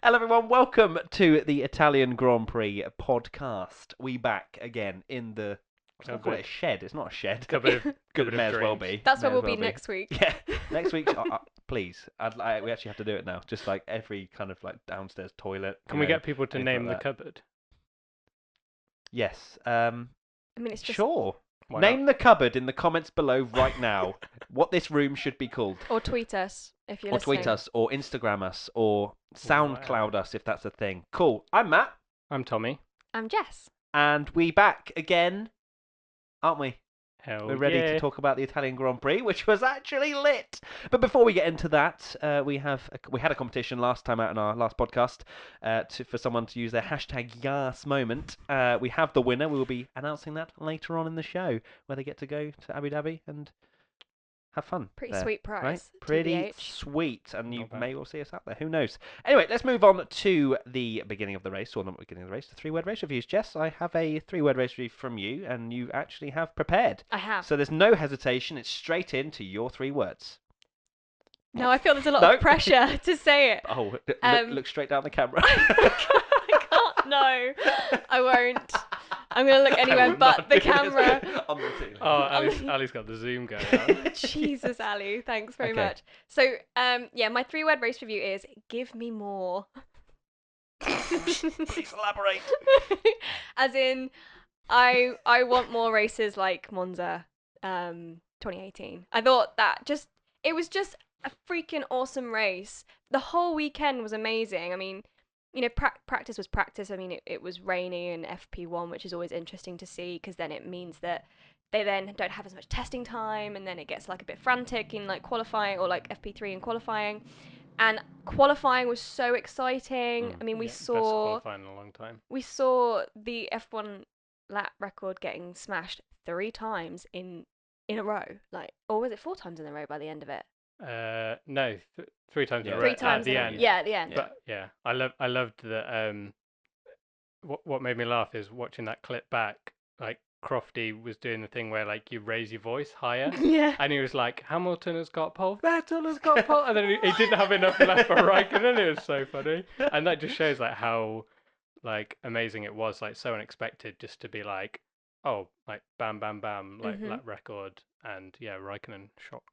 Hello everyone, welcome to the Italian Grand Prix podcast. We back again in the... I call it a shed. It's not a shed. Cupboard Good, may as well be. That's May where as we'll well be next week. Yeah, next week. Please, we actually have to do it now. Just like every kind of like downstairs toilet. Can we get people to name the that. cupboard? Yes. I mean, it's just... Sure. Why Name not? the cupboard in the comments below right now. What this room should be called. Or tweet us if you're Or listening. tweet us, or Instagram us, or SoundCloud us if that's a thing. Cool. I'm Matt. I'm Tommy. I'm Jess. And we back again, aren't we? Hell We're ready yeah. to talk about the Italian Grand Prix, which was actually lit. But before we get into that, we had a competition last time out in our last podcast for someone to use their hashtag Yas moment. We have the winner. We will be announcing that later on in the show, where they get to go to Abu Dhabi and have fun. Pretty there, sweet prize. right? Pretty TBH. sweet, and you Not bad. may well see us out there. Who knows? Anyway, let's move on to the beginning of the race, or not the beginning of the race, the three-word race reviews. Jess, I have a three-word race review from you, and you actually have prepared. I have. So there's no hesitation. It's straight into your three words. No, I feel there's a lot No. of pressure to say it. Oh, look straight down the camera. I can't. No, I won't. I'm going to look I anywhere will but not the do this camera. on the ceiling. Oh, Ali's got the zoom going on. Jesus, Ali. Thanks very Okay. much. So, yeah, my three-word race review is give me more. Please elaborate. As in, I want more races like Monza 2018. I thought that it was just a freaking awesome race. The whole weekend was amazing. I mean, you know, practice was practice. I mean, it was rainy in FP1, which is always interesting to see because then it means that they then don't have as much testing time, and then it gets like a bit frantic in like qualifying, or like FP3 in qualifying. And qualifying was so exciting. I mean, we Best saw qualifying in a long time. the F1 lap record getting smashed 3 times in a row, like, or was it 4 times in a row by the end of it? No, 3 times in a row. 3 times at the in a end. Yeah, at the end. But yeah, I loved that. What made me laugh is watching that clip back. Like Crofty was doing the thing where like you raise your voice higher. Yeah. And he was like, Hamilton has got pole, Vettel has got pole, and then he didn't have enough left for Raikkonen. It was so funny, and that just shows like how like amazing it was, like so unexpected, just to be like, oh, like bam, bam, bam, like Mhm. lap record, and yeah, Raikkonen shock.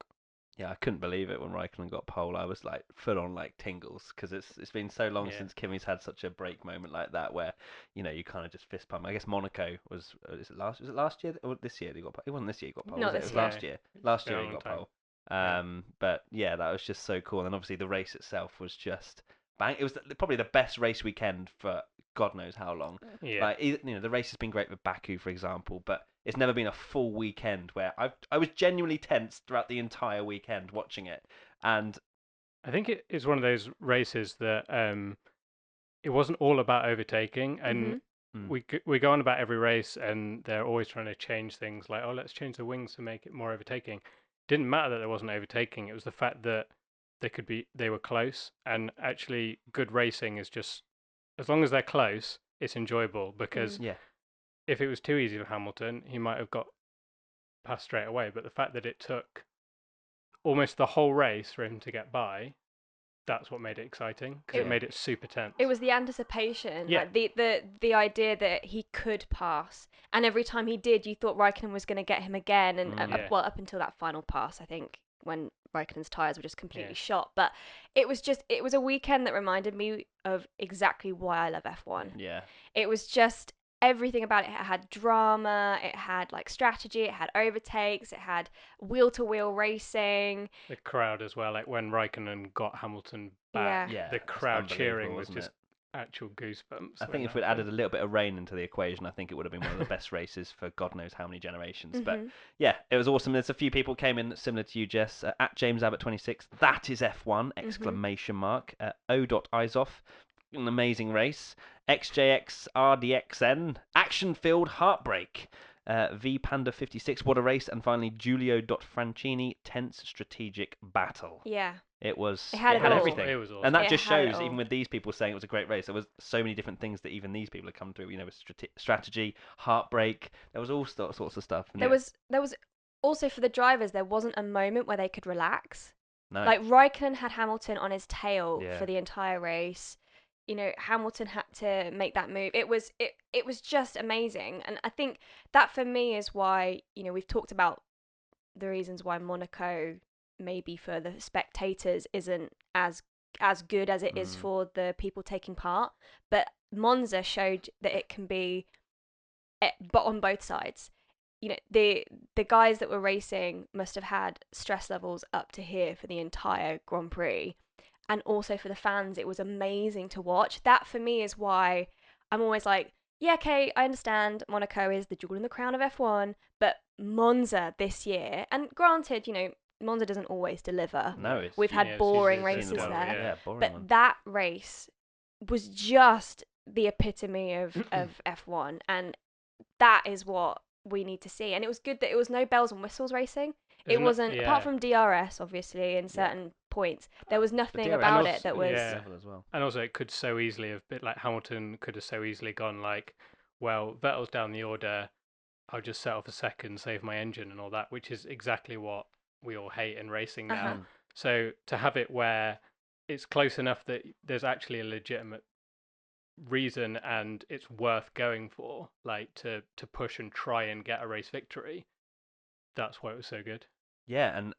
Yeah, I couldn't believe it when Raikkonen got pole. I was like full on like tingles because it's been so long Yeah. since Kimi's had such a break moment like that where you kind of just fist pump. I guess Monaco was was it last year or this year he got pole? It wasn't this year he got pole. Not Was it? this It was year. last year. Last been year a he long got time. pole. Yeah. But yeah, that was just so cool. And then obviously the race itself was just bang. It was probably the best race weekend for God knows how long. Yeah, Like the race has been great with Baku, for example, but it's never been a full weekend where I was genuinely tense throughout the entire weekend watching it. And I think it is one of those races that it wasn't all about overtaking, and we go on about every race, and they're always trying to change things. Like, oh, let's change the wings to make it more overtaking. Didn't matter that there wasn't overtaking. It was the fact that they were close, and actually good racing is just as long as they're close, it's enjoyable. Because yeah, if it was too easy for Hamilton, he might have got past straight away. But the fact that it took almost the whole race for him to get by, that's what made it exciting, because it made it super tense. It was the anticipation, Yeah. like the idea that he could pass, and every time he did, you thought Raikkonen was going to get him again, and Yeah. well, up until that final pass, I think, when Raikkonen's tyres were just completely Yeah. shot. But it was a weekend that reminded me of exactly why I love F1. yeah. It was just everything about it. It had drama, it had like strategy, it had overtakes, it had wheel-to-wheel racing. The crowd as well, like when Raikkonen got Hamilton back, Yeah. Yeah, the it's crowd cheering unbelievable, was wasn't just it? actual goosebumps. I when think if that we'd added happened. a little bit of rain into the equation, I think it would have been one of the best races for God knows how many generations. But Mhm. yeah, it was awesome. There's a few people came in similar to you, Jess. At James Abbott 26, that is F1! Exclamation mark. O.Isoff, an amazing race. XJX RDXN, action-filled heartbreak. V Panda 56, what a race. And finally, Giulio.Francini, tense strategic battle. Yeah. It was. It had it all. everything. It was awesome. And that It just had it shows, all. even with these people saying it was a great race, there was so many different things that even these people have come through. With strategy, heartbreak. There was all sorts of stuff. And There was also, for the drivers, there wasn't a moment where they could relax. no. Like Raikkonen had Hamilton on his tail Yeah. for the entire race. Hamilton had to make that move. It was just amazing. And I think that for me is why, we've talked about the reasons why Monaco maybe for the spectators isn't as good as it is for the people taking part. But Monza showed that it can be, but on both sides. The guys that were racing must have had stress levels up to here for the entire Grand Prix. And also for the fans, it was amazing to watch. That for me is why I'm always like, yeah, okay, I understand Monaco is the jewel in the crown of F1, but Monza this year, and granted, Monza doesn't always deliver. No, we've had boring races there. Yeah, boring but ones. that race was just the epitome of F1, and that is what we need to see. And it was good that it was no bells and whistles racing. It wasn't, apart from DRS, obviously, in certain points, there was nothing about it that was... As well. And also, it could so easily have been, like, Hamilton could have so easily gone, like, well, Vettel's down the order, I'll just set off a second, save my engine and all that, which is exactly what we all hate in racing now. So to have it where it's close enough that there's actually a legitimate reason and it's worth going for, like, to push and try and get a race victory, that's why it was so good. Yeah, and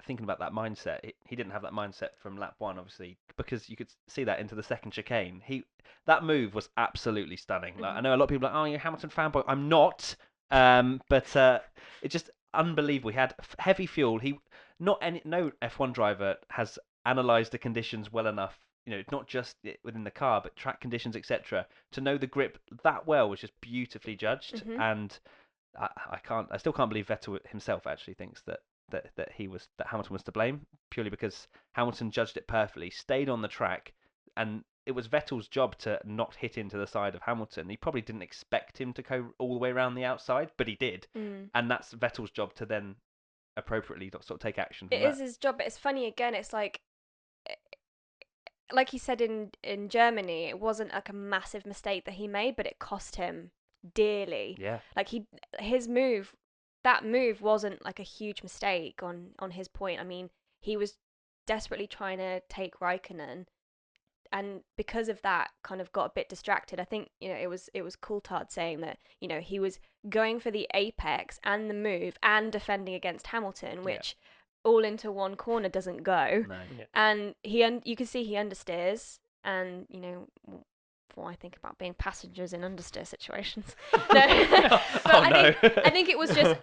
thinking about that mindset, he didn't have that mindset from lap 1, obviously, because you could see that into the second chicane. That move was absolutely stunning. Like, I know a lot of people are like, oh, you're a Hamilton fanboy. I'm not, but it's just unbelievable. He had heavy fuel. No F1 driver has analysed the conditions well enough. Not just within the car, but track conditions, etc. To know the grip that well was just beautifully judged, and I still can't believe Vettel himself actually thinks that Hamilton was to blame, purely because Hamilton judged it perfectly, stayed on the track, and it was Vettel's job to not hit into the side of Hamilton. He probably didn't expect him to go all the way around the outside, but he did, and that's Vettel's job to then appropriately sort of take action. It is his job, but it's funny again. It's like he said in Germany, it wasn't like a massive mistake that he made, but it cost him dearly. Yeah, like that move wasn't like a huge mistake on his point. I mean, he was desperately trying to take Raikkonen, and because of that, kind of got a bit distracted. I think it was Coulthard saying that he was going for the apex and the move and defending against Hamilton, which all into one corner doesn't go. No. Yeah. And you can see he understeers, and what I think about being passengers in understeer situations. I think it was just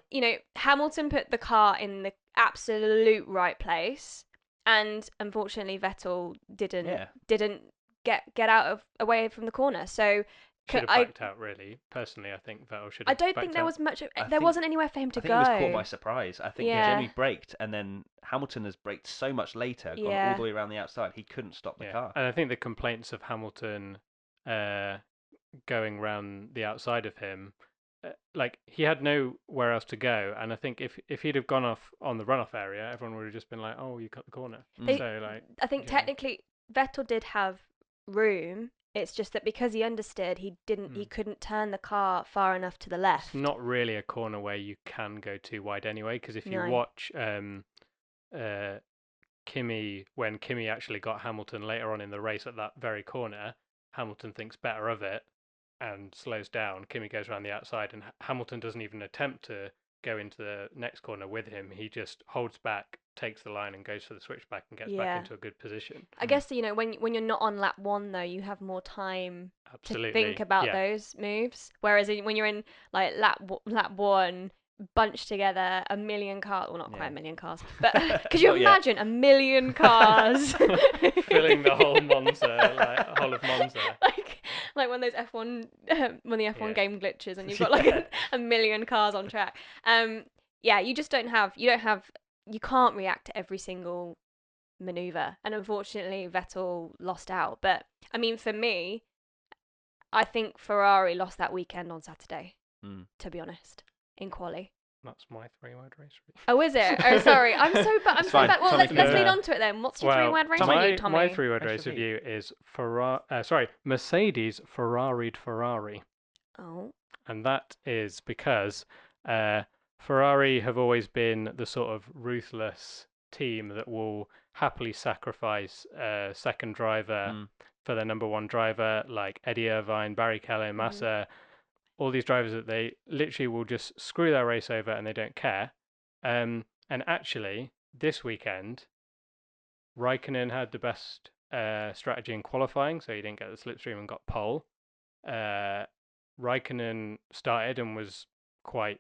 Hamilton put the car in the absolute right place, and unfortunately Vettel didn't get out away from the corner. So should have backed out, really. Personally, I think Vettel should have. I don't think there was much. There wasn't anywhere for him to go. I think he was caught by surprise. I think Jimmy braked, and then Hamilton has braked so much later, gone all the way around the outside, he couldn't stop the car. And I think the complaints of Hamilton going round the outside of him, like, he had nowhere else to go, and I think if he'd have gone off on the runoff area, everyone would have just been like, oh, you cut the corner. So, like, I think technically Vettel did have room. It's just that because he understeered, he couldn't turn the car far enough to the left. It's not really a corner where you can go too wide anyway, because if you watch Kimi, when Kimi actually got Hamilton later on in the race at that very corner, Hamilton thinks better of it and slows down. Kimi goes around the outside, and Hamilton doesn't even attempt to go into the next corner with him. He just holds back, takes the line, and goes for the switchback and gets back into a good position. I guess when you're not on lap 1 though, you have more time to think about those moves. Whereas when you're in like lap 1, bunched together, a million cars, well, not quite a million cars, but could you imagine a million cars filling the whole Monza, whole of Monza, like when those F1 when the F1 game glitches and you've got like a million cars on track. You just you can't react to every single maneuver, and unfortunately Vettel lost out. But I mean, for me, I think Ferrari lost that weekend on Saturday, to be honest, in quali. That's my 3-word race review. Oh, is it? Oh, sorry. I'm so bad. Well, let's lead on to it then. What's your 3-word race review, Tommy? My 3-word race review is Mercedes Ferrari'd Ferrari. Oh. And that is because Ferrari have always been the sort of ruthless team that will happily sacrifice a second driver for their number one driver, like Eddie Irvine, Barry Kelly, Massa, all these drivers that they literally will just screw their race over and they don't care. And actually, this weekend, Raikkonen had the best strategy in qualifying, so he didn't get the slipstream and got pole. Raikkonen started and was quite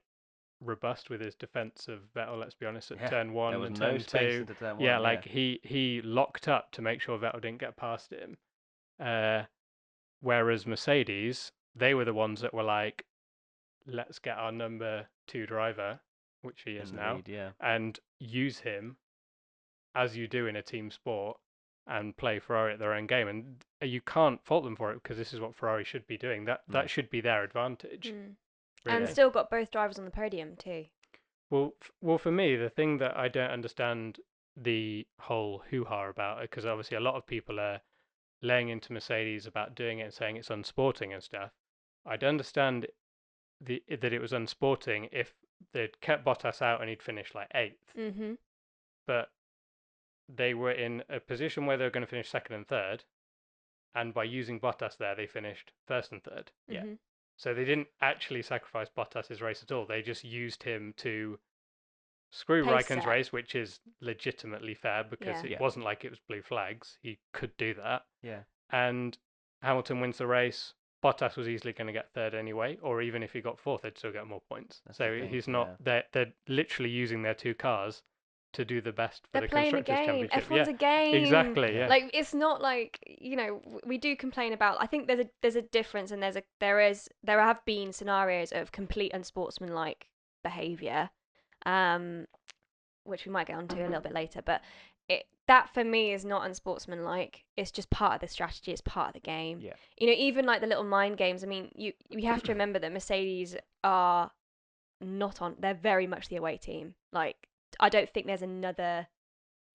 robust with his defense of Vettel, let's be honest, at turn 1 and turn 2. He locked up to make sure Vettel didn't get past him. Whereas Mercedes, they were the ones that were like, let's get our number 2 driver, which he is now, and use him as you do in a team sport and play Ferrari at their own game. And you can't fault them for it because this is what Ferrari should be doing. That should be their advantage. Really. And still got both drivers on the podium too. Well, for me, the thing that I don't understand the whole hoo-ha about, because obviously a lot of people are laying into Mercedes about doing it and saying it's unsporting and stuff. I'd understand that it was unsporting if they'd kept Bottas out and he'd finished like 8th. But they were in a position where they were going to finish 2nd and 3rd, and by using Bottas there, they finished 1st and 3rd. So they didn't actually sacrifice Bottas's race at all. They just used him to screw Raikkonen's race, which is legitimately fair because it wasn't like it was blue flags. He could do that. And Hamilton wins the race. Bottas was easily going to get 3rd anyway, or even if he got 4th, they'd still get more points. He's not. They're literally using their 2 cars to do the best for the Constructors' Championship. F1's a game. Exactly. Yeah. Like it's not like, you know, we do complain about. I think there's a difference, and there have been scenarios of complete unsportsmanlike behaviour, which we might get onto a little bit later. But that for me is not unsportsmanlike. It's just part of the strategy. It's part of the game. Yeah. You know, even like the little mind games. I mean, we have to remember that Mercedes are not on. They're very much the away team. Like, I don't think there's another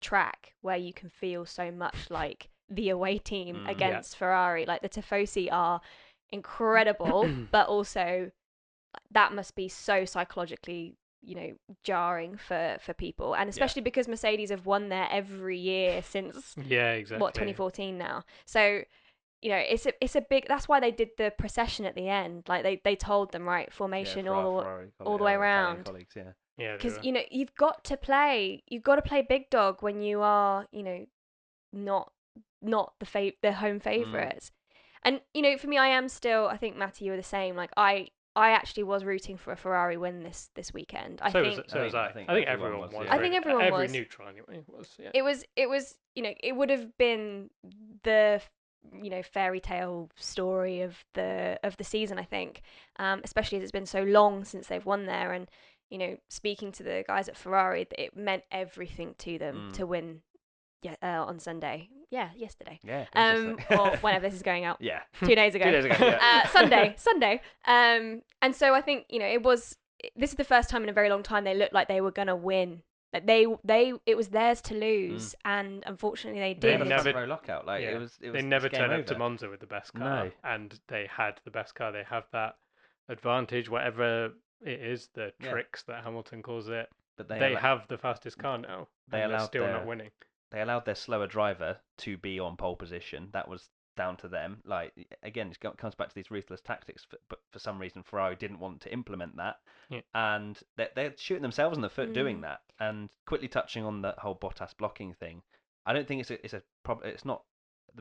track where you can feel so much like the away team against Ferrari. Like the Tifosi are incredible, but also that must be so psychologically, you know, jarring for people, and especially because Mercedes have won there every year since 2014 now. So, you know, it's a big. That's why they did the procession at the end. Like they told them, right, formation all the way around. Because you know you've got to play big dog when you are, you know, not the home favourites. And you know, for me, I think Matty, you were the same. Like I actually was rooting for a Ferrari win this weekend. I think everyone was. I think everyone was. Every neutral anyway was. Yeah. It was. You know, it would have been the, you know, fairy tale story of the season. I think, especially as it's been so long since they've won there, and you know, speaking to the guys at Ferrari, it meant everything to them to win on Sunday. Yeah, yesterday. Yeah. Or whenever this is going out. 2 days ago. 2 days ago. Yeah. Sunday. And so I think, you know, this is the first time in a very long time they looked like they were gonna win. Like it was theirs to lose, and unfortunately they did. They never front row lockout. Like it was they never turned up to Monza with the best car, and they had the best car. They have that advantage, whatever it is, the tricks that Hamilton calls it. But they have the fastest car now. They're still not winning. They allowed their slower driver to be on pole position. That was down to them. Like, again, it comes back to these ruthless tactics, but for some reason Ferrari didn't want to implement that, and they're shooting themselves in the foot doing that. And quickly touching on the whole Bottas blocking thing, I don't think it's a problem. It's not,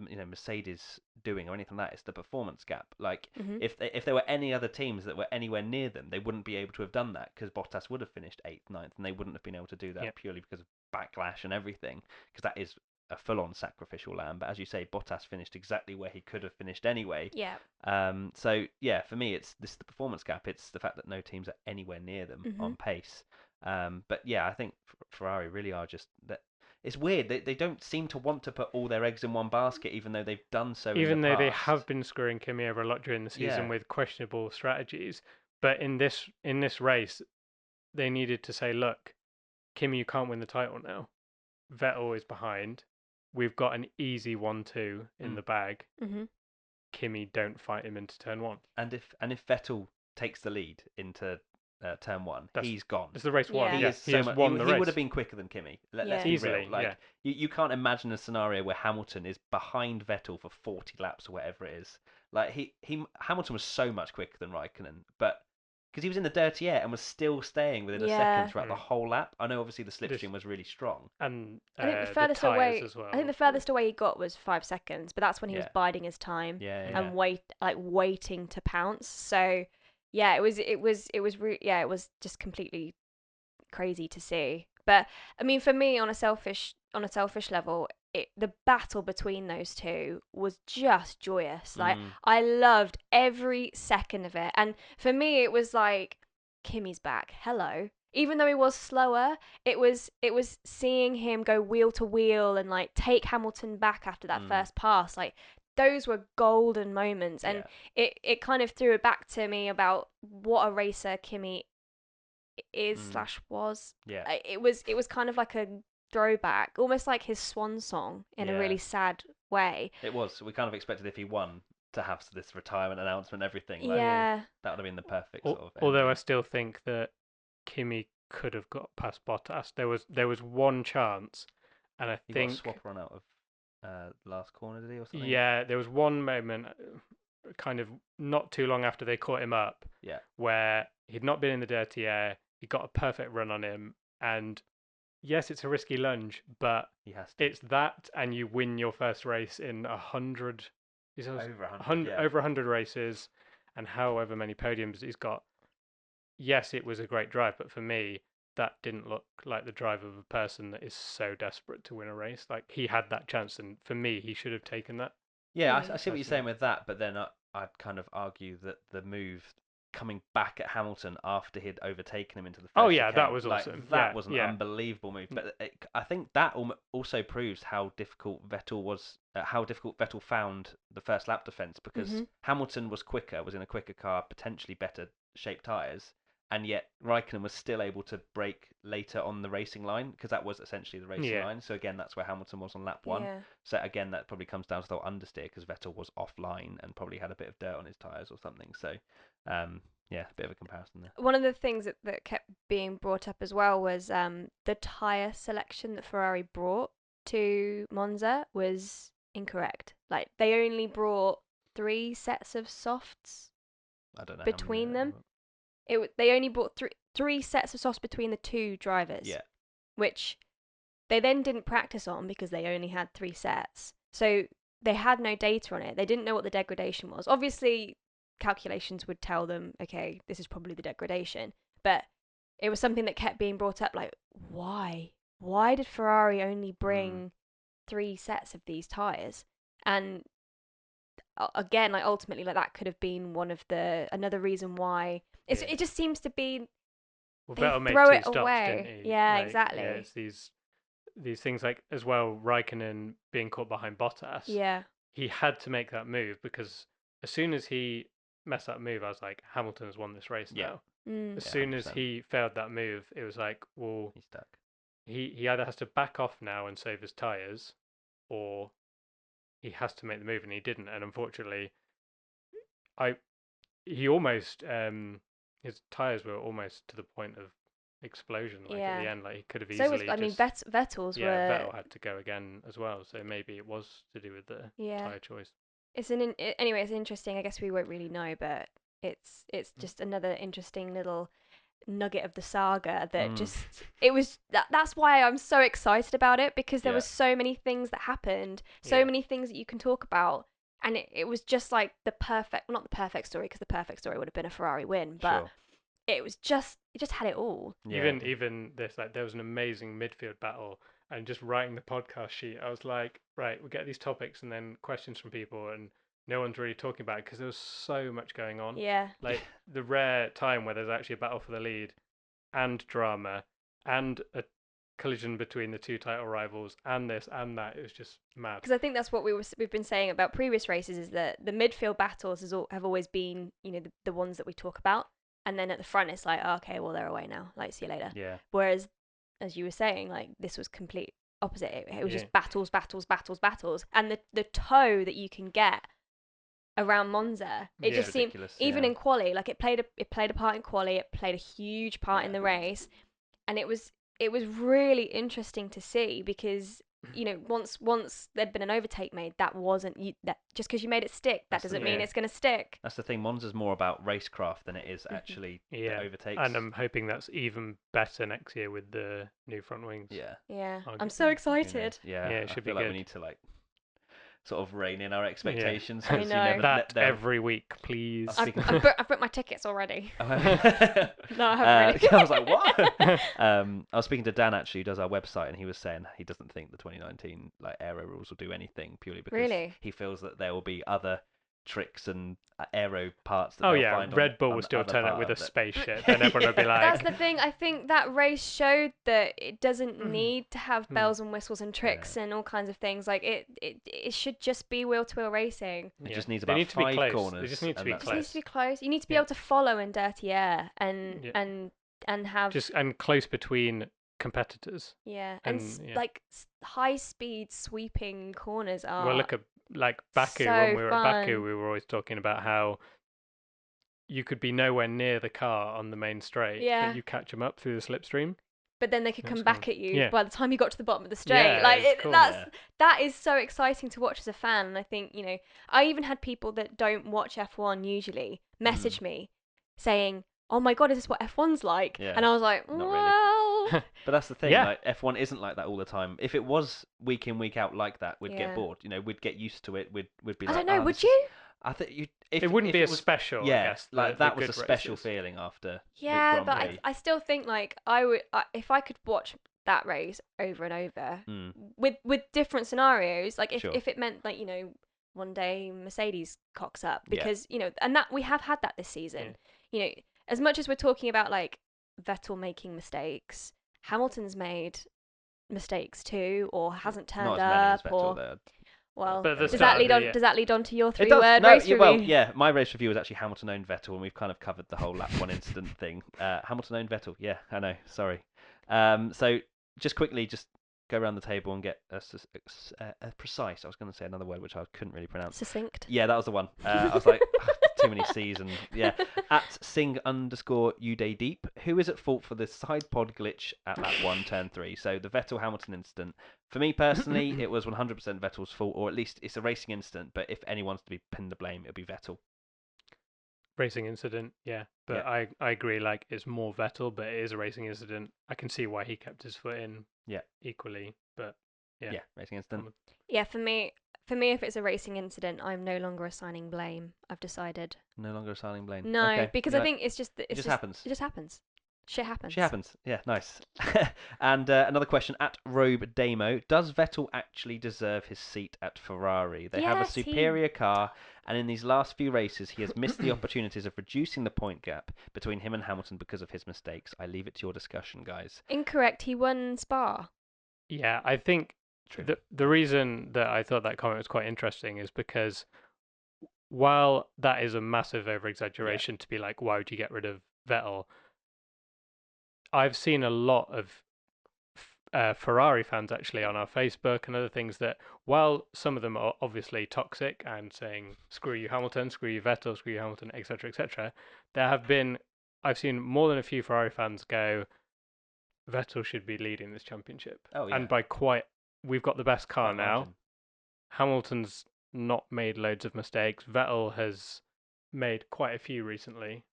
you know, Mercedes doing or anything like that. It's the performance gap. Like if there were any other teams that were anywhere near them, they wouldn't be able to have done that, because Bottas would have finished 8th, 9th, and they wouldn't have been able to do that purely because of backlash and everything, because that is a full-on sacrificial lamb. But as you say, Bottas finished exactly where he could have finished anyway. So yeah, for me, it's the performance gap. It's the fact that no teams are anywhere near them on pace. But yeah, I think Ferrari really are just that. It's weird. They don't seem to want to put all their eggs in one basket, even though they've done so. Even though they past. have been screwing Kimi over a lot during the season with questionable strategies, but in this race, they needed to say, look, Kimi, you can't win the title now. Vettel is behind. We've got an easy 1-2 in the bag. Kimi, don't fight him into turn 1. And if Vettel takes the lead into turn one, That's- he's gone. It's the race one. Yeah. He Yeah, is he so has much, won the he race. would have been quicker than Kimi. Let's Yeah. be Easily, real. Like yeah. you can't imagine a scenario where Hamilton is behind Vettel for 40 laps or whatever it is. Like Hamilton was so much quicker than Raikkonen, but because he was in the dirty air and was still staying within a second throughout the whole lap. I know obviously the slipstream was really strong. And I think the the furthest tyres away. as well. I think the furthest away he got was 5 seconds, but that's when he was Yeah. biding his time Yeah. and waiting to pounce. So yeah, it was just completely crazy to see. But I mean, for me, on a selfish level, the battle between those two was just joyous. Like I loved every second of it, and for me, it was like Kimi's back. Hello. Even though he was slower, it was seeing him go wheel to wheel and like take Hamilton back after that first pass. Like those were golden moments, and it kind of threw it back to me about what a racer Kimi is / was. Yeah. It was kind of like a throwback, almost like his swan song in a really sad way. It was. We kind of expected if he won to have this retirement announcement and everything. Like, Yeah. that would have been the perfect sort of Although ending. I still think that Kimi could have got past Bottas. There was one chance, and I He think got a swap run out of last corner, did he, or something? yeah, there was one moment, kind of not too long after they caught him up, where he'd not been in the dirty air. He got a perfect run on him, and yes, it's a risky lunge, but He has to. it's that, and you win your first race in 100. Over 100, yeah. Over 100 races, and however many podiums he's got. Yes, it was a great drive, but for me, that didn't look like the drive of a person that is so desperate to win a race. Like he had that chance, and for me, he should have taken that. Yeah, I see what you're saying with that, but then I'd kind of argue that the move coming back at Hamilton after he'd overtaken him into the first chicane, that was awesome. That was an unbelievable move. But I think that also proves how difficult Vettel was, how difficult Vettel found the first lap defense, because Hamilton was quicker, was in a quicker car, potentially better shaped tyres, and yet Raikkonen was still able to brake later on the racing line, because that was essentially the racing line. So again, that's where Hamilton was on lap 1. Yeah. So again, that probably comes down to the understeer, because Vettel was offline and probably had a bit of dirt on his tyres or something. So yeah, a bit of a comparison there. One of the things that kept being brought up as well was the tyre selection that Ferrari brought to Monza was incorrect. Like they only brought 3 sets of softs I don't know between them. They only brought three sets of softs between the 2 drivers. Yeah. Which they then didn't practice on because they only had 3 sets. So they had no data on it. They didn't know what the degradation was. Obviously, calculations would tell them, okay, this is probably the degradation. But it was something that kept being brought up, like, why? Why did Ferrari only bring 3 sets of these tyres? And again, like ultimately, like that could have been another reason why. It just seems to be. Well, they Vettel made throw 2 it stops, away. didn't he? Yeah, Like, exactly. Yeah, it's these things like as well. Raikkonen being caught behind Bottas. Yeah. He had to make that move because as soon as he messed that move, I was like, Hamilton has won this race now. As soon as 100%. he failed that move, it was like, well, He's stuck. He either has to back off now and save his tyres, or he has to make the move, and he didn't. And unfortunately, he almost his tyres were almost to the point of explosion. Like at the end, like he could have easily. So was, I mean, Vettel's were. Vettel had to go again as well. So maybe it was to do with the tyre choice. Anyway, it's interesting. I guess we won't really know, but it's just another interesting little nugget of the saga that that's why I'm so excited about it, because there was so many things that happened, many things that you can talk about, and it was just like not the perfect story, because the perfect story would have been a Ferrari win, but it just had it all. Even this, like, there was an amazing midfield battle, and just writing the podcast sheet, I was like, right, we'll get these topics and then questions from people, and no one's really talking about it because there was so much going on. Yeah. Like the rare time where there's actually a battle for the lead and drama and a collision between the 2 title rivals and this and that. It was just mad. Because I think that's what we've been saying about previous races, is that the midfield battles have always been, the ones that we talk about. And then at the front, it's like, oh, okay, well, they're away now. Like, see you later. Yeah. Whereas, as you were saying, like, this was complete opposite. It was just battles. And the toe that you can get around Monza. It Yeah. just seemed, Ridiculous, even yeah. in quali, like it played a part in quali. It played a huge part in the race, and it was really interesting to see because once there'd been an overtake made, that wasn't that just because you made it stick, that That's the doesn't mean thing. it's going to stick. That's the thing. Monza's more about racecraft than it is actually the Yeah, overtakes. and I'm hoping that's even better next year with the new front wings. Yeah. Yeah, I'm Arguably. so Who excited. knows? Yeah. Yeah, it I should feel be like good. we need to sort of rein in our expectations. I 'cause know. You never, That they're- every week, please. I've speaking- I've booked my tickets already. Oh, No, I haven't really. I was like, what? I was speaking to Dan actually, who does our website, and he was saying he doesn't think the 2019 aero rules will do anything purely because Really? he feels that there will be other tricks and aero parts that Oh they'll yeah, find Red Bull on will the still other turn up part with a of it. spaceship, and everyone will be like, That's the thing. I think that race showed that it doesn't need to have bells and whistles and tricks and all kinds of things. Like it should just be wheel to wheel racing. It Yeah. just needs They about need to be 5 close. corners. They just need to and be It that's just needs it. to be close. You need to be Yeah. able to follow in dirty air and Yeah. and have just and close between competitors. yeah and, yeah. like high speed sweeping corners are. Well, look at like Baku. so When we were at Baku, fun. we were always talking about how you could be nowhere near the car on the main straight, Yeah. but you catch them up through the slipstream. But then they could That's come back cool. at you Yeah. by the time you got to the bottom of the straight. Yeah, Like it's cool. that is so exciting to watch as a fan. And I think I even had people that don't watch F1 usually message me saying, "Oh my god, is this what F1's like?" Yeah, And I was like, not really. "Well, But that's the thing. Yeah. Like F1 isn't like that all the time. If it was week in week out like that, we'd Yeah. get bored. We'd get used to it. We'd be I like, don't know, "Oh, would this is-" you?" I think you. It wouldn't be it as was, special. Yeah, I guess, like the that was a good special races. feeling after. Yeah, Grand but Prix. I still think like I would if I could watch that race over and over with different scenarios. Like Sure. if it meant like one day Mercedes cocks up Yeah. because and that we have had that this season. As much as we're talking about like Vettel making mistakes, Hamilton's made mistakes too, or hasn't turned Not as many as up, Vettel or there. well, But at the does start that of lead the on? year- Does that lead on to your It three does. word No, race yeah, review? well, yeah. My race review was actually Hamilton owned Vettel, and we've kind of covered the whole lap one incident thing. Hamilton owned Vettel. Yeah, I know. Sorry. So just quickly, just go around the table and get a precise. I was going to say another word which I couldn't really pronounce. Succinct. Yeah, that was the one. I was like, too many C's and yeah. At Sing_Uday Deep, who is at fault for the side pod glitch at lap 1, turn 3? So the Vettel Hamilton incident. For me personally, it was 100% Vettel's fault, or at least it's a racing incident. But if anyone's to be pinned the blame, it'll be Vettel. Racing incident, yeah. But Yeah. I agree, like, it's more Vettel, but it is a racing incident. I can see why he kept his foot in equally, but yeah. Racing incident. Yeah, for me, if it's a racing incident, I'm no longer assigning blame. I've decided. No longer assigning blame. No, Okay, because I think it's just it just happens. It just happens. Shit happens. Shit happens. Yeah, nice. And another question at Robe Damo: does Vettel actually deserve his seat at Ferrari? They have a Yes, superior car, and in these last few races, he has missed the opportunities of reducing the point gap between him and Hamilton because of his mistakes. I leave it to your discussion, guys. Incorrect. He won Spa. Yeah, I think True. the reason that I thought that comment was quite interesting is because while that is a massive over-exaggeration to be like, why would you get rid of Vettel? I've seen a lot of Ferrari fans actually on our Facebook and other things that, while some of them are obviously toxic and saying screw you Hamilton, screw you Vettel, screw you Hamilton, etc., I've seen more than a few Ferrari fans go, Vettel should be leading this championship. Oh, yeah. And we've got the best car By now. margin. Hamilton's not made loads of mistakes. Vettel has made quite a few recently.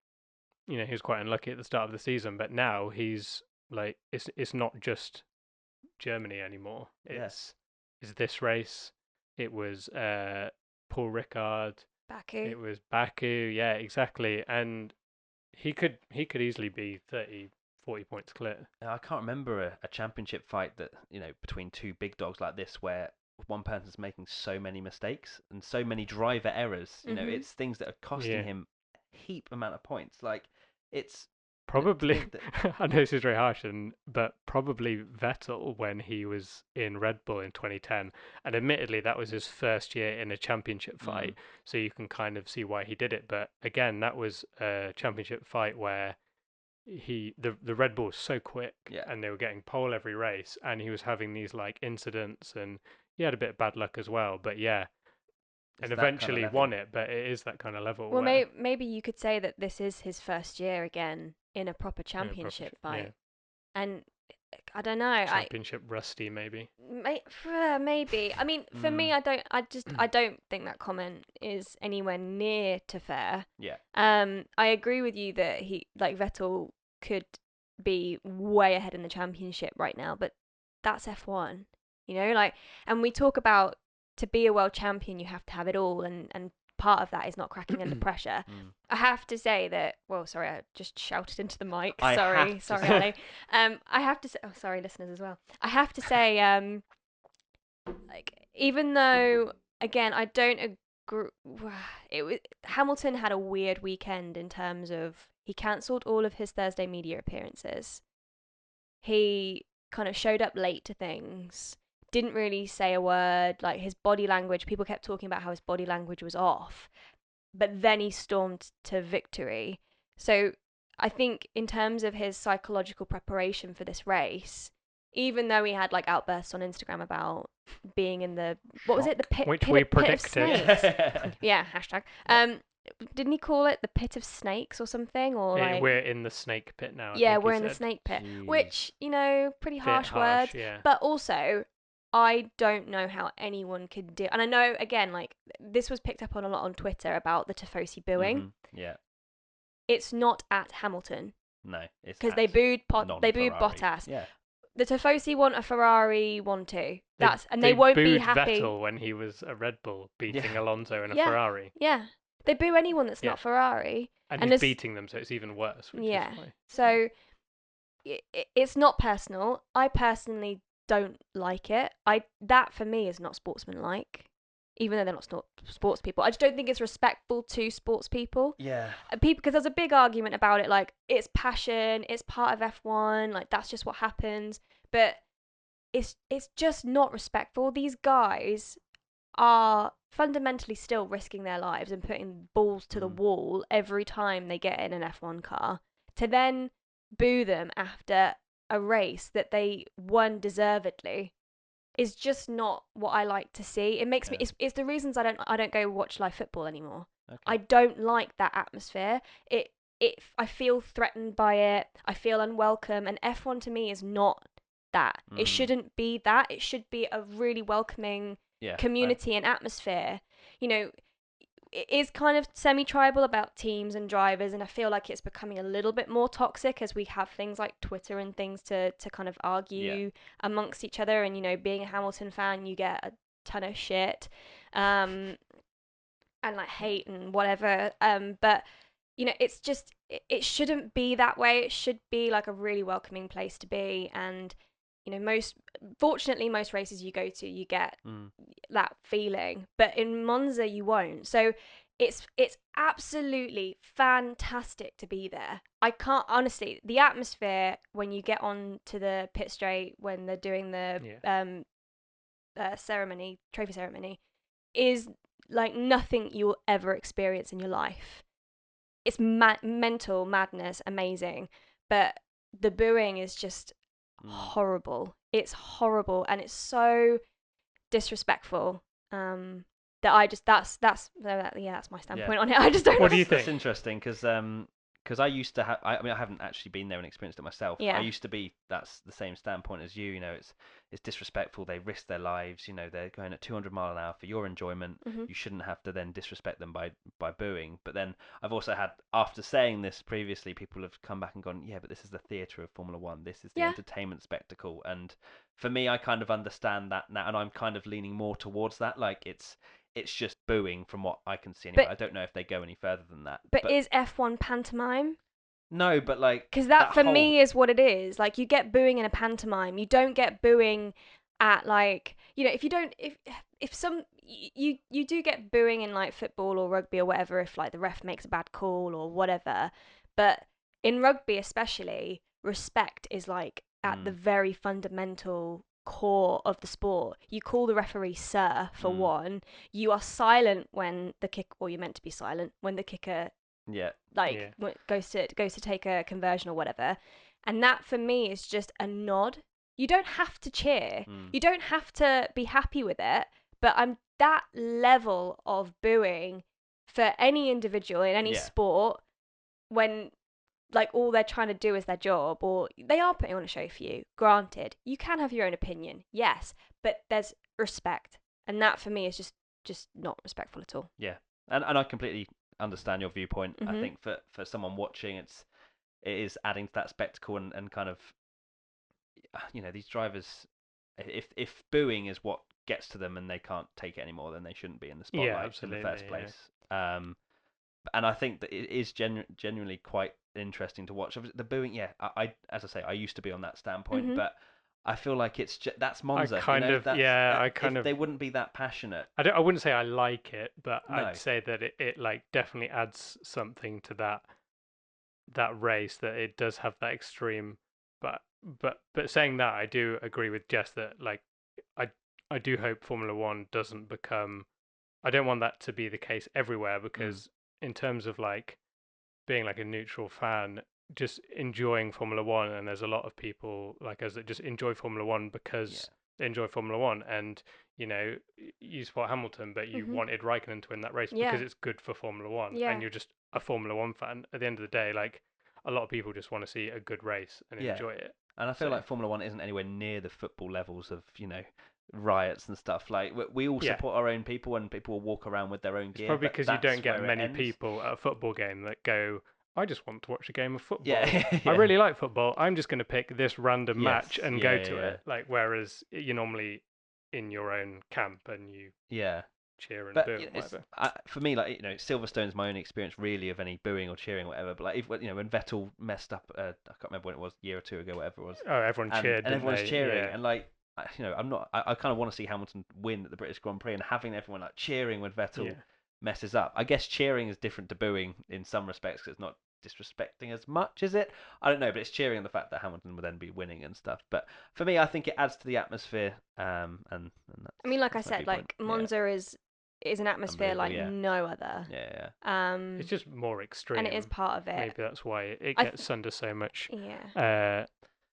He was quite unlucky at the start of the season, but now he's like, it's not just Germany anymore. It's this race. It was Paul Ricard. Baku. It was Baku. Yeah, exactly. And he could easily be 30, 40 points clear. I can't remember a championship fight that between two big dogs like this where one person's making so many mistakes and so many driver errors. It's things that are costing him a heap amount of points. Like it's probably. I know this is very harsh, but probably Vettel when he was in Red Bull in 2010, and admittedly that was his first year in a championship fight, so you can kind of see why he did it. But again, that was a championship fight where the Red Bull was so quick, and they were getting pole every race, and he was having these like incidents, and he had a bit of bad luck as well. But yeah, and eventually won it, but it is that kind of level. Well, where... maybe you could say that this is his first year again in a proper championship fight, and I don't know. Championship rusty, maybe. Maybe. I mean, for me, I don't think that comment is anywhere near to fair. Yeah. I agree with you that Vettel could be way ahead in the championship right now, but that's F1, and we talk about to be a world champion, you have to have it all, and part of that is not cracking under pressure. I have to say that. Well, sorry, I just shouted into the mic. Sorry, Ali. I have to say. Oh, sorry, listeners as well. I have to say, even though, again, I don't agree. Hamilton had a weird weekend in terms of he cancelled all of his Thursday media appearances. He kind of showed up late to things. Didn't really say a word. Like, his body language, people kept talking about how his body language was off, but then he stormed to victory. So I think in terms of his psychological preparation for this race, even though he had outbursts on Instagram about being in the the pit, which we predicted. Yeah, hashtag. Didn't he call it the pit of snakes or something? Or we're in the snake pit now. Yeah, we're in the snake pit. Jeez. Which, pretty harsh words. Yeah. But also, I don't know how anyone could do. And I know, again, this was picked up on a lot on Twitter about the Tifosi booing. Mm-hmm. Yeah. It's not at Hamilton. No, it's because they booed Bottas. Yeah. The Tifosi want a Ferrari 1-2. They won't be happy. Vettel when he was a Red Bull beating Alonso in a Ferrari. Yeah. They boo anyone that's not Ferrari. And he's beating them, so it's even worse. Which is why. So it's not personal. I personally don't like it. That for me is not sportsmanlike, even though they're not sports people. I just don't think it's respectful to sports people. Yeah. Because there's a big argument about it, it's passion, it's part of F1, that's just what happens. But it's just not respectful. These guys are fundamentally still risking their lives and putting balls to the wall every time they get in an F1 car, to then boo them after a race that they won deservedly is just not what I like to see. It makes me. It's the reasons I don't go watch live football anymore. Okay. I don't like that atmosphere. I feel threatened by it. I feel unwelcome, and F1 to me is not that. It shouldn't be that. It should be a really welcoming community and atmosphere. It is kind of semi-tribal about teams and drivers, and I feel like it's becoming a little bit more toxic as we have things like Twitter and things to kind of argue amongst each other. And being a Hamilton fan, you get a ton of shit and hate and whatever. But it's just it shouldn't be that way. It should be a really welcoming place to be. And fortunately most races you go to, you get that feeling, but in Monza you won't. So it's absolutely fantastic to be there. I can't, honestly, the atmosphere when you get on to the pit straight when they're doing the trophy ceremony is like nothing you'll ever experience in your life. It's mental madness, amazing, but the booing is just horrible. It's horrible, and it's so disrespectful. That I just that's my standpoint on it. I just don't. What do you think? That's interesting because I used to have. I mean, I haven't actually been there and experienced it myself. Yeah. I used to be. That's the same standpoint as you. It's disrespectful. They risk their lives. They're going at 200 mile an hour for your enjoyment. Mm-hmm. You shouldn't have to then disrespect them by booing. But then I've also had, after saying this previously, people have come back and gone, yeah, but this is the theatre of Formula One. This is the entertainment spectacle. And for me, I kind of understand that now, and I'm kind of leaning more towards that. It's just booing from what I can see anyway. I don't know if they go any further than that. But is F1 pantomime? No, but because that for me is what it is. You get booing in a pantomime. You don't get booing at if you don't if some you do get booing in football or rugby or whatever if the ref makes a bad call or whatever. But in rugby especially, respect is at the very fundamental core of the sport. You call the referee sir for one. You are silent when the kick, or you're meant to be silent when the kicker goes to take a conversion or whatever. And that for me is just a nod. You don't have to cheer. You don't have to be happy with it. But that level of booing for any individual in any sport, when like all they're trying to do is their job, or they are putting on a show for you. Granted, you can have your own opinion, yes, but there's respect, and that for me is just not respectful at all. Yeah, and I completely understand your viewpoint. I think for someone watching, it is adding to that spectacle and kind of, these drivers, if booing is what gets to them and they can't take it anymore, then they shouldn't be in the spotlight in the first place. And I think that it is genuinely quite interesting to watch. The booing, I as I say, I used to be on that standpoint, but I feel like it's that's Monza. They wouldn't be that passionate. I wouldn't say I like it, but no. I'd say that it like definitely adds something to that race, that it does have that extreme. But saying that, I do agree with Jess that like I do hope Formula One doesn't become. I don't want that to be the case everywhere, because in terms of like being like a neutral fan, just enjoying Formula One, and there's a lot of people like us that just enjoy Formula One because they enjoy Formula One, and you support Hamilton, but you wanted Raikkonen to win that race because it's good for Formula One, and you're just a Formula One fan. At the end of the day, like a lot of people just want to see a good race and enjoy it. And I feel like Formula One isn't anywhere near the football levels of riots and stuff. Like we all support our own people, and people will walk around with their own gear. It's probably because you don't get many people at a football game that go, I just want to watch a game of football. I really like football. I'm just going to pick this random match and go to it. Like, whereas you're normally in your own camp and you cheer and boo and whatever. For me, like, Silverstone's my only experience really of any booing or cheering or whatever. But like, when Vettel messed up, I can't remember when it was, a year or two ago, whatever it was. Oh, everyone cheered. And everyone's cheering, and like, I'm not. I kind of want to see Hamilton win at the British Grand Prix, and having everyone like cheering when Vettel messes up. I guess cheering is different to booing in some respects, because it's not disrespecting as much, is it? I don't know, but it's cheering the fact that Hamilton would then be winning and stuff. But for me, I think it adds to the atmosphere. And that's, I mean, like I said, like Monza is an atmosphere like no other. It's just more extreme, and it is part of it. Maybe that's why it gets under so much.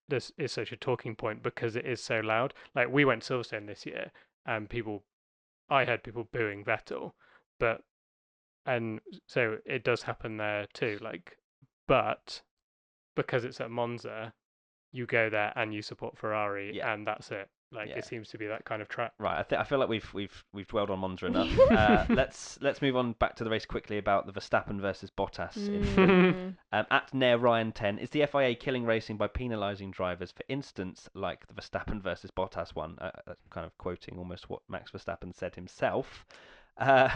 This is such a talking point because it is so loud. Like we went Silverstone this year, and I heard people booing Vettel, and so it does happen there too. Like, but because it's at Monza, you go there and you support Ferrari, and that's it. Like it seems to be that kind of track. Right. I feel like we've dwelled on Monza enough. Let's move on back to the race quickly about the Verstappen versus Bottas incident. At Nair Ryan 10, is the FIA killing racing by penalising drivers, for instance, like the Verstappen versus Bottas one? Kind of quoting almost what Max Verstappen said himself. I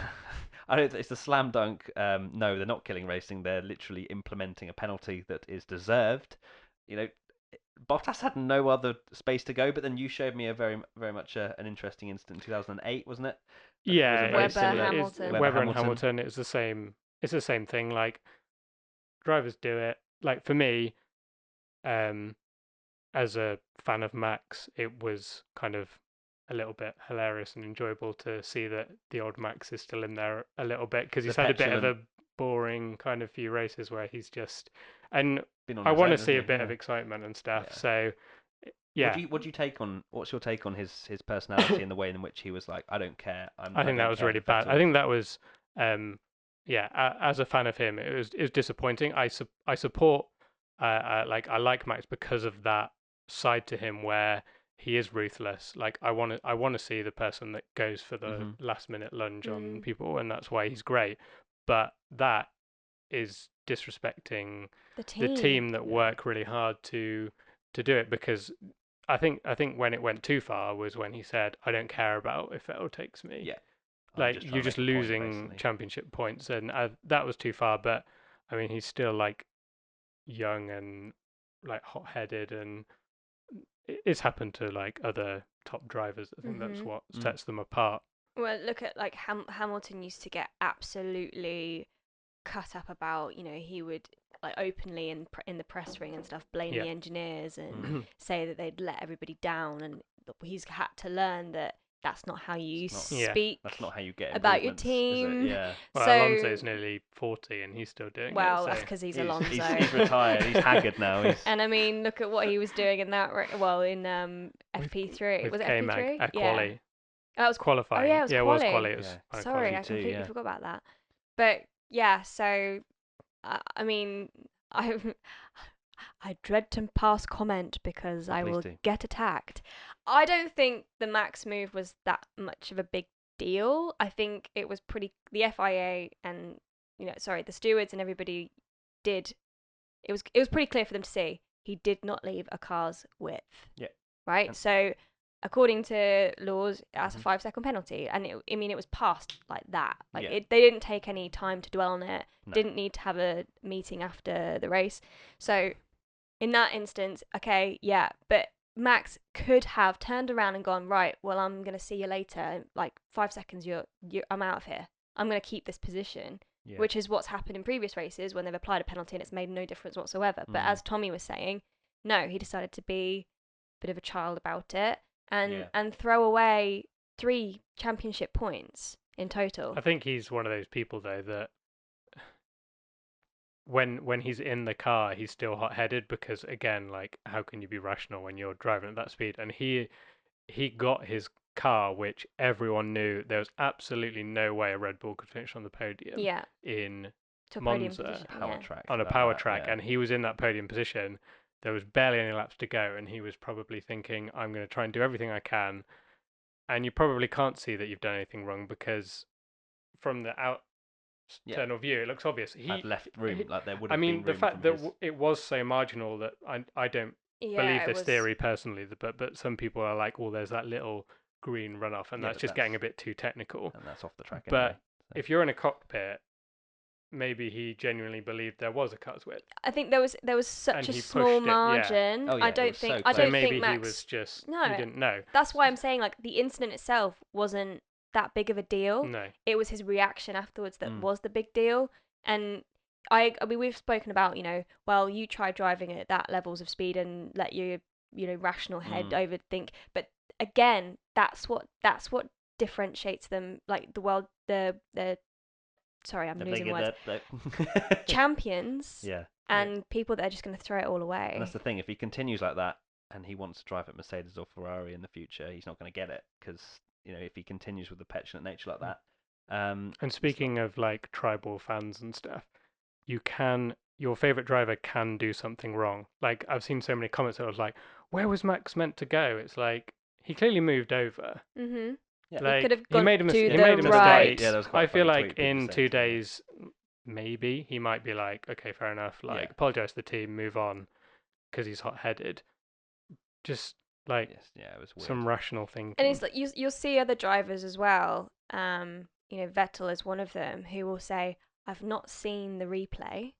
don't. It's a slam dunk. No, they're not killing racing. They're literally implementing a penalty that is deserved. Bottas had no other space to go, but then you showed me a very, very much an interesting incident in 2008, wasn't it? Yeah, Webber and Hamilton. It's the same. It's the same thing. Like drivers do it. Like for me, as a fan of Max, it was kind of a little bit hilarious and enjoyable to see that the old Max is still in there a little bit, because he's had a bit of a boring kind of few races where he's just I want to see a bit of excitement and stuff. So What's your take on his personality and the way in which he was like, I don't care. I think that was really bad. I think that was as a fan of him, it was disappointing. I support I like Max because of that side to him where he is ruthless. Like I want to see the person that goes for the last minute lunge on people, and that's why he's great. But that is disrespecting the team that work really hard to do it, because I think when it went too far was when he said, I don't care about if Vettel takes me. Like you're just losing championship points, and that was too far. But I mean, he's still like young and like hot-headed, and it's happened to like other top drivers. I think that's what sets them apart. Well, look at like Hamilton used to get absolutely cut up about, he would like openly in the press ring and stuff blame the engineers and say that they'd let everybody down, and he's had to learn that that's not how you speak. That's not how you get about your team. Well, so, Alonso's nearly 40 and he's still doing it. Well, that's because he's Alonso. He's retired. He's haggard now. And I mean, look at what he was doing in that. In FP3. Was it FP3? Quali. That was qualifying. Oh yeah, it was It quali. was quali. It was Yeah. kind of Sorry, quali. I completely yeah. forgot about that. But yeah, so I mean, I I dread to pass comment because I please will do. get attacked. I don't think the Max move was that much of a big deal. I think it was pretty. The FIA and the stewards and everybody did. It was pretty clear for them to see he did not leave a car's width. Yeah. Right. And- so according to laws, that's a 5-second penalty, and it was passed like that. Like they didn't take any time to dwell on it. No. Didn't need to have a meeting after the race. So in that instance, okay, yeah, but Max could have turned around and gone, right, well, I'm gonna see you later. Like 5 seconds, I'm out of here. I'm gonna keep this position, which is what's happened in previous races when they've applied a penalty and it's made no difference whatsoever. But as Tommy was saying, no, he decided to be a bit of a child about it and throw away 3 championship points in total. I think he's one of those people though that when he's in the car, he's still hot-headed because again, like how can you be rational when you're driving at that speed? And he got his car, which everyone knew there was absolutely no way a Red Bull could finish on the podium. In to a Monza, podium position, power track on a like power that, track, and he was in that podium position. There was barely any laps to go, and he was probably thinking, "I'm going to try and do everything I can." And you probably can't see that you've done anything wrong because from the external view, it looks obvious. He had left room, like there would I have mean, been the room fact from that his... it was so marginal that I don't believe this theory personally, but some people are like, "Oh, there's that little green runoff," and that's just getting a bit too technical. And that's off the track But anyway. So. if you're in a cockpit, maybe he genuinely believed there was a car's width. I think there was such And a he small pushed it, yeah. margin. Oh, yeah, I it don't was think so I close. don't So maybe think Max. he was just No, he didn't know. That's why I'm saying like the incident itself wasn't that big of a deal. No. It was his reaction afterwards that was the big deal. And I mean we've spoken about, well, you try driving at that levels of speed and let your rational head overthink. But again, that's what differentiates them, like the world the sorry, I'm losing words. Champions. Yeah. And people that are just going to throw it all away. And that's the thing. If he continues like that and he wants to drive at Mercedes or Ferrari in the future, he's not going to get it because if he continues with the petulant nature like that. And speaking of like tribal fans and stuff, your favorite driver can do something wrong. Like I've seen so many comments that was like, "Where was Max meant to go?" It's like he clearly moved over. Mhm. Yeah. Like, he could have gone he made a to he the made a right. mistake. Yeah, that was quite I feel funny like tweet, people in saying 2 something. days, maybe he might be like, okay, fair enough. Like, apologize to the team, move on, because he's hot-headed. Just like it was weird. some rational thinking. And it's like you'll see other drivers as well. Vettel is one of them who will say, "I've not seen the replay,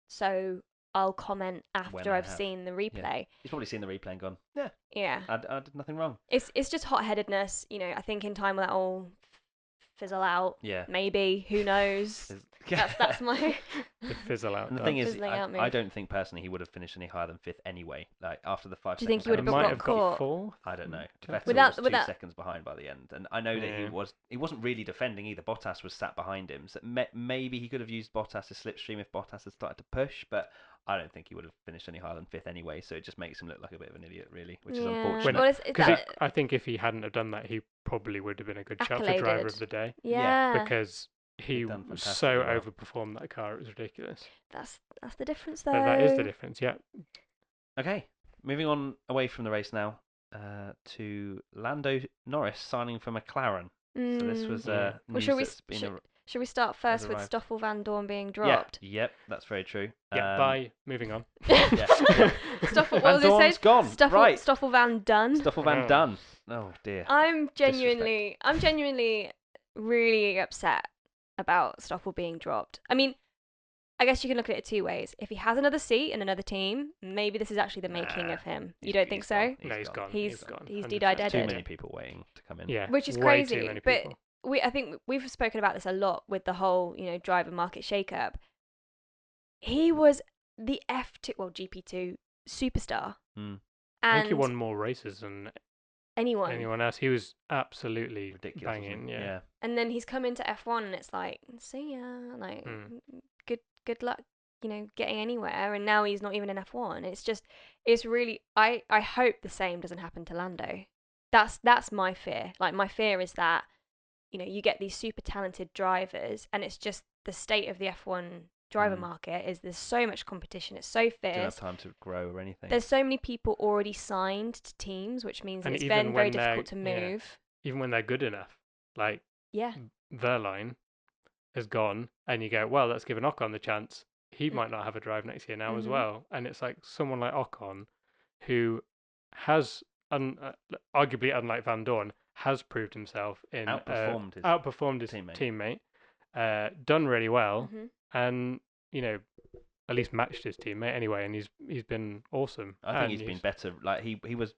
so I'll comment after I've seen the replay." Yeah. He's probably seen the replay and gone, Yeah. I did nothing wrong. It's just hot-headedness. I think in time that will fizzle out. Yeah. Maybe. Who knows? That's my The fizzle out. And the thing is, Fizzling out I move. don't think personally he would have finished any higher than 5th anyway. Like after the 5 Do you think seconds he would have penalty. might got have caught? got 4th. I don't know. Without- Vettel was 2 seconds behind by the end, and I know that he wasn't really defending either. Bottas was sat behind him, so maybe he could have used Bottas' slipstream if Bottas had started to push, but I don't think he would have finished any higher than 5th anyway. So it just makes him look like a bit of an idiot, really, which is unfortunate. Well, Because I think if he hadn't have done that, he probably would have been a good shout for driver of the day. Yeah. Because he done fantastically so well. overperformed that car, it was ridiculous. That's the difference, though. But that is the difference, yeah. Okay, moving on away from the race now to Lando Norris signing for McLaren. So this was news that's been should we start first with Stoffel Vandoorne being dropped? Yep, that's very true. Yeah, bye. Moving on. Stoffel, what was it Vandoorne's say? gone. Right. Stoffel Van Done. Stoffel Van Done. Oh dear. I'm genuinely really upset about Stoffel being dropped. I mean, I guess you can look at it 2 ways. If he has another seat in another team, maybe this is actually the making of him. You don't think so? No, he's gone. He's gone. He's 100%. de-died. Too many people waiting to come in. Yeah, which is way crazy. Too many but people. I think we've spoken about this a lot with the whole, driver market shake-up. He was the GP2 superstar. Mm. I think he won more races than anyone else. He was absolutely Ridiculous, banging. wasn't he? Yeah. And then he's come into F1 and it's like, see ya, like good luck, getting anywhere. And now he's not even in F1. It's really, I hope the same doesn't happen to Lando, that's my fear. Like, my fear is that, you know, you get these super talented drivers, and it's just the state of the F1 driver market is there's so much competition. It's so fierce. Don't have time to grow or anything. There's so many people already signed to teams, which means And it's even been very when difficult to they're- move. Even when they're good enough, like Yeah. Verline has gone, and you go, well, let's give an Ocon the chance. He might not have a drive next year now as well. And it's like someone like Ocon, who has, arguably unlike Vandoorne, has proved himself in outperformed his teammate, done really well, and you know, at least matched his teammate anyway. And he's been awesome. I think he's been better. Like he was.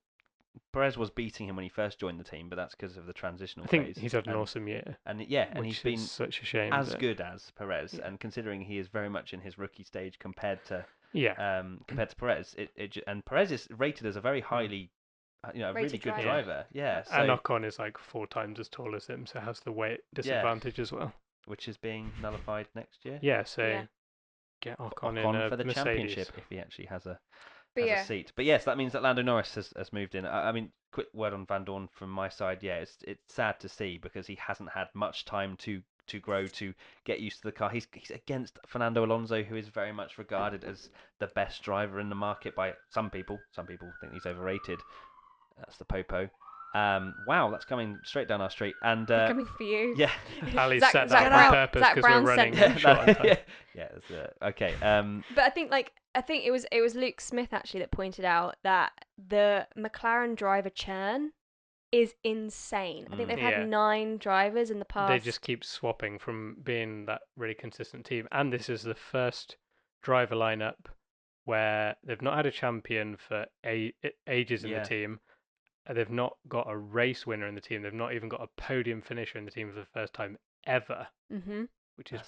Perez was beating him when he first joined the team, but that's because of the transitional phase. I think he's had an awesome year. And he's been such a shame. As good as Perez, and considering he is very much in his rookie stage compared to Perez, and Perez is rated as a very highly, a really good driver. Yeah, so, and Ocon is like 4 times as tall as him, so has the weight disadvantage as well, which is being nullified next year. Yeah, so get Ocon in for the Mercedes. championship if he actually has a seat. But yes, that means that Lando Norris has moved in. I mean, quick word on Vandoorne from my side. Yeah, it's sad to see because he hasn't had much time to grow, to get used to the car. He's against Fernando Alonso, who is very much regarded as the best driver in the market by some people. Some people think he's overrated. That's the Popo. Wow, that's coming straight down our street. And coming for you. Yeah. Ali set that on purpose because we're running short on time. Yeah, okay. But I think it was Luke Smith actually that pointed out that the McLaren driver churn is insane. I think they've had 9 drivers in the past. They just keep swapping from being that really consistent team. And this is the first driver lineup where they've not had a champion for ages in the team. They've not got a race winner in the team. They've not even got a podium finisher in the team for the first time ever. Which is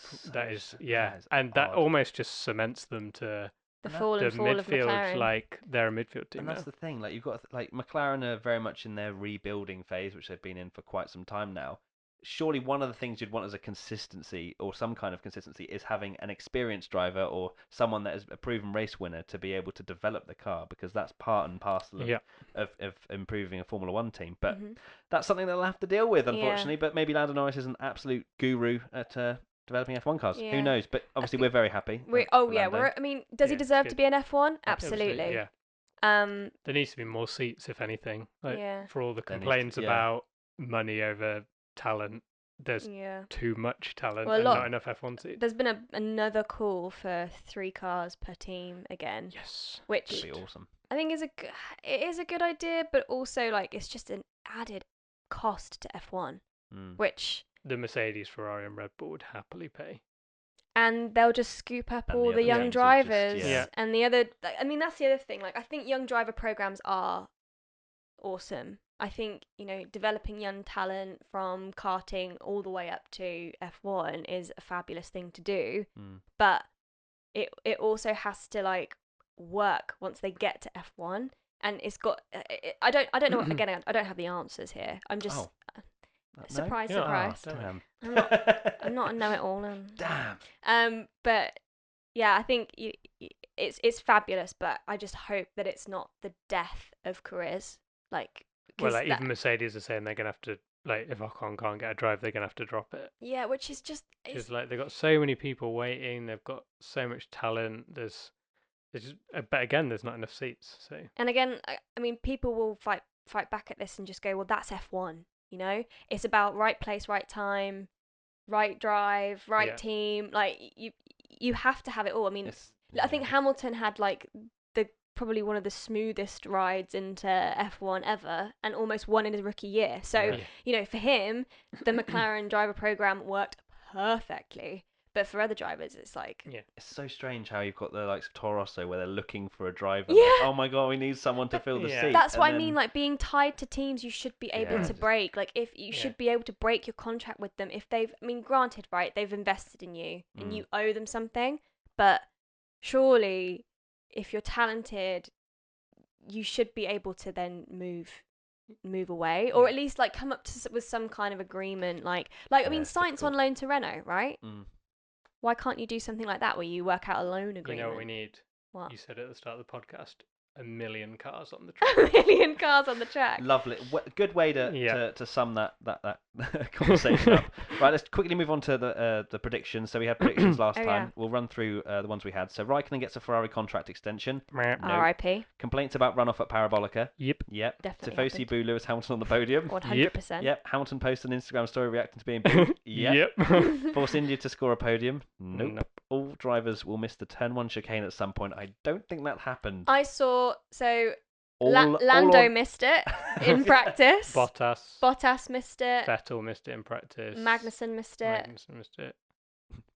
and that almost just cements them to the fall of midfield, McLaren. Like they're a midfield team. And that's the thing. Like you've got McLaren are very much in their rebuilding phase, which they've been in for quite some time now. Surely one of the things you'd want as a consistency or some kind of consistency is having an experienced driver or someone that is a proven race winner to be able to develop the car, because that's part and parcel of improving a Formula 1 team. But that's something they'll have to deal with, unfortunately. But maybe Lando Norris is an absolute guru at developing F1 cars. Who knows? But obviously we're very happy. Does he deserve to be an F1? Absolutely. Yeah. There needs to be more seats, if anything. For all the complaints about money over talent, there's too much talent and not enough F1 seats. There's been another call for 3 cars per team again. Yes, which would be awesome. I think it is a good idea, but also it's just an added cost to F1, which the Mercedes, Ferrari, and Red Bull would happily pay. And they'll just scoop up all the young drivers, and the other. I mean, that's the other thing. I think young driver programs are awesome. I think, developing young talent from karting all the way up to F1 is a fabulous thing to do. But it also has to work once they get to F1, and it's got. I don't know. Again, I don't have the answers here. I'm just surprise. Damn. I'm not a know-it-all. Damn. But yeah, I think it's fabulous. But I just hope that it's not the death of careers. Even Mercedes are saying they're going to have to, if Ocon can't get a drive, they're going to have to drop it. Yeah, which is just... Because, they've got so many people waiting, they've got so much talent, but again, there's not enough seats, so... And again, I mean, people will fight back at this and just go, well, that's F1, It's about right place, right time, right drive, right team. You have to have it all. I mean, I think Hamilton had, probably one of the smoothest rides into F1 ever, and almost won in his rookie year. So, for him, the McLaren driver program worked perfectly. But for other drivers, it's it's so strange how you've got the likes of Toro Rosso where they're looking for a driver. Yeah. Oh my god, we need someone to fill the seat. That's what I mean. Being tied to teams, you should be able to break. If you should be able to break your contract with them if they've. I mean, granted, right? They've invested in you and you owe them something. But surely, if you're talented, you should be able to then move away, or at least come up with some kind of agreement. I mean, Sainz on loan to Renault, right? Why can't you do something like that where you work out a loan agreement? You know what we need? What? You said at the start of the podcast, a million cars on the A track. million cars on the track. Lovely. Good way Yeah. to sum that conversation up. Right, let's quickly move on to the predictions. So we had predictions last Oh, time. yeah. We'll run through the ones we had. So Raikkonen gets a Ferrari contract extension. Meh. No. R.I.P. Complaints about runoff at Parabolica. Yep. Yep. Definitely Tifosi happened. boo Lewis Hamilton on the podium. 100%. Yep. Hamilton posted an Instagram story reacting to being booed. Yep. Force India to score a podium. Nope. All drivers will miss the turn 1 chicane at some point. I don't think that happened. I saw, so All Lando missed it in practice. Bottas missed it. Vettel missed it in practice. Magnussen missed it. Magnussen missed it.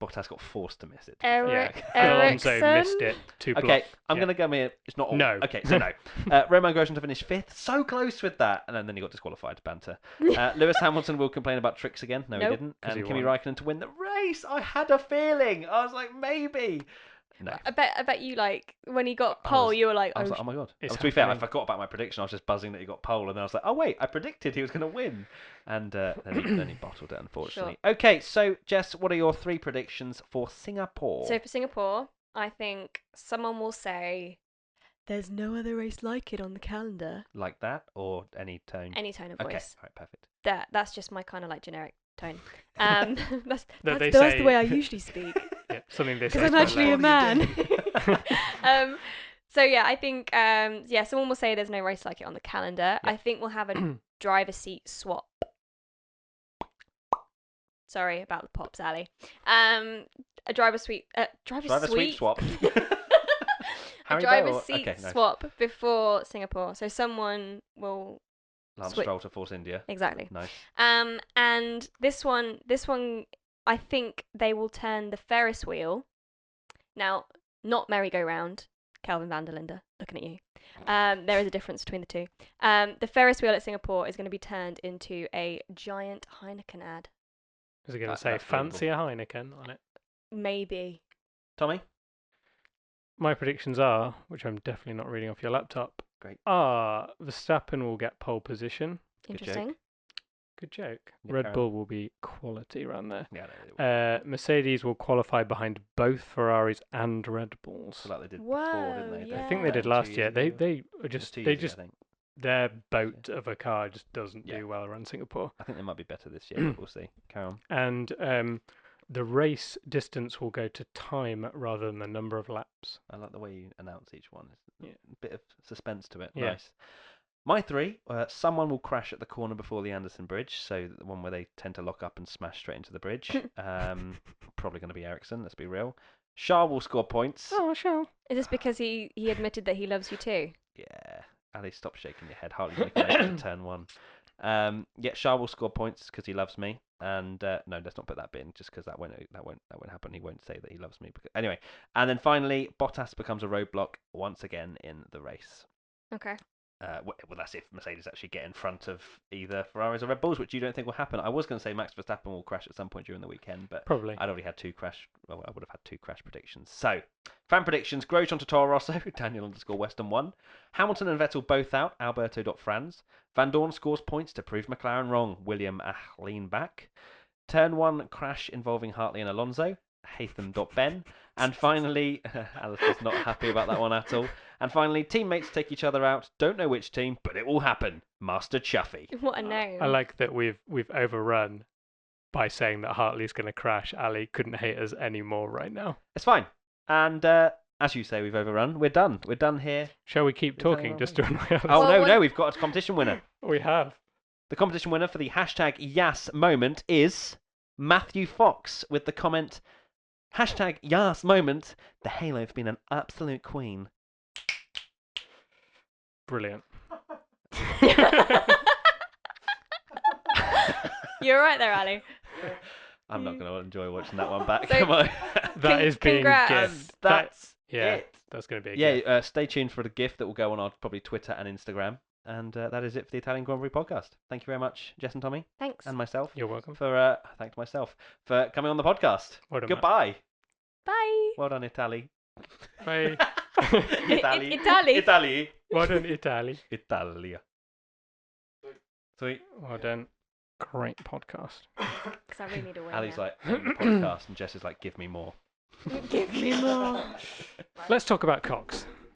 Bottas got forced to miss it. Eric, Alonso Ericsson. missed it. Okay, I'm going to go here. It's not all. No. Okay, so no. Roman Grosjean to finish 5th. So close with that. And then he got disqualified. Banter. Lewis Hamilton will complain about tricks again. No, Nope. he didn't. 'Cause And he Kimi won. Raikkonen to win the race. I had a feeling. I was like, maybe. No. I bet you, like, when he got pole, you were like, I was oh, like, oh my god. It's To be fair, I happening. forgot about my prediction. I was just buzzing that he got pole, and then I was like, oh wait, I predicted he was going to win, and then he bottled it, unfortunately. Okay, so Jess, what are your 3 predictions for Singapore? So for Singapore, I think someone will say, there's no other race like it on the calendar. Like that, or any tone? Any tone of Okay, voice. all right, perfect. That's just my kind of like generic tone. That's they the say- way I usually speak. Yeah, something they say. Because I'm quite actually a loud. man. So yeah, I think someone will say there's no race like it on the calendar. Yeah. I think we'll have a driver seat swap. Sorry about the pops, Ali. A driver suite swap. a Harry driver Bale? seat Okay, nice. swap before Singapore. So someone will Lance Switch- Stroll to Force India. exactly. Nice. And this one, I think they will turn the Ferris wheel. Now, not merry-go-round. Kelvin van der Linde, looking at you. There is a difference between the two. The Ferris wheel at Singapore is going to be turned into a giant Heineken ad. Was it going to That's say believable. fancy a Heineken on it? Maybe. Tommy? My predictions are, which I'm definitely not reading off your laptop. Great. Verstappen will get pole position. Good joke. Interesting. Good joke. Yeah, Red carry on. Bull will be quality around there. Yeah, no, Mercedes will qualify behind both Ferraris and Red Bulls. like they did Whoa, before, didn't they? yeah. I think they did last year. They are just Two they years ago, just I think. their boat of a car just doesn't Yeah. do well around Singapore. I think they might be better this year, but we'll see. Carry on. And the race distance will go to time rather than the number of laps. I like the way you announce each one. It's Yeah. a bit of suspense to it. Yeah. Nice. My 3, someone will crash at the corner before the Anderson Bridge, so the one where they tend to lock up and smash straight into the bridge. Probably going to be Ericsson, let's be real. Shah will score points. Oh, sure. Is this because he admitted that he loves you too? Yeah. Ali, stop shaking your head. Hardly making it to turn 1. Yeah, Shah will score points because he loves me. And no, let's not put that bit in, just because that won't happen. He won't say that he loves me. Anyway, and then finally, Bottas becomes a roadblock once again in the race. Okay. Well, that's if Mercedes actually get in front of either Ferraris or Red Bulls, which you don't think will happen. I was going to say Max Verstappen will crash at some point during the weekend, but Probably. I'd already had 2 crash. Well, I would have had 2 crash predictions. So, fan predictions: Grosjean to Toro Rosso, Daniel_Weston 1. Hamilton and Vettel both out, Alberto.Franz. Vandoorne scores points to prove McLaren wrong, William Ahlin back. Turn 1 crash involving Hartley and Alonso, Hatham.Ben. And finally, Alice is not happy about that one at all. And finally, teammates take each other out. Don't know which team, but it will happen. Master Chuffy. What a name. I like that we've overrun by saying that Hartley's going to crash. Ali couldn't hate us anymore right now. It's fine. And as you say, we've overrun. We're done. We're done here. Shall we keep Is talking that just to annoy us? Oh, Well, no, we've got a competition winner. We have. The competition winner for the hashtag Yas moment is Matthew Fox with the comment, hashtag Yas moment. The Halo's been an absolute queen. Brilliant. You're right there, Ali. I'm not going to enjoy watching that one back. So- Am I? That is being congrats. a And gift. that's Yeah, it. that's going to be a Yeah, gift. stay tuned for the gift that will go on our probably Twitter and Instagram. And that is it for the Italian Grand Prix podcast. Thank you very much, Jess and Tommy, Thanks. and myself. You're welcome. For thanks myself for coming on the podcast. Well done, Matt. Goodbye. Bye. Well done, Italy. Bye. Italy. Italy. Italy. Well done, Italy. Italia. Sweet. Well done. Great podcast. Because I really need a win. Ali's now. like, end the podcast, and Jess is like, give me more. Give me more. Let's talk about cocks.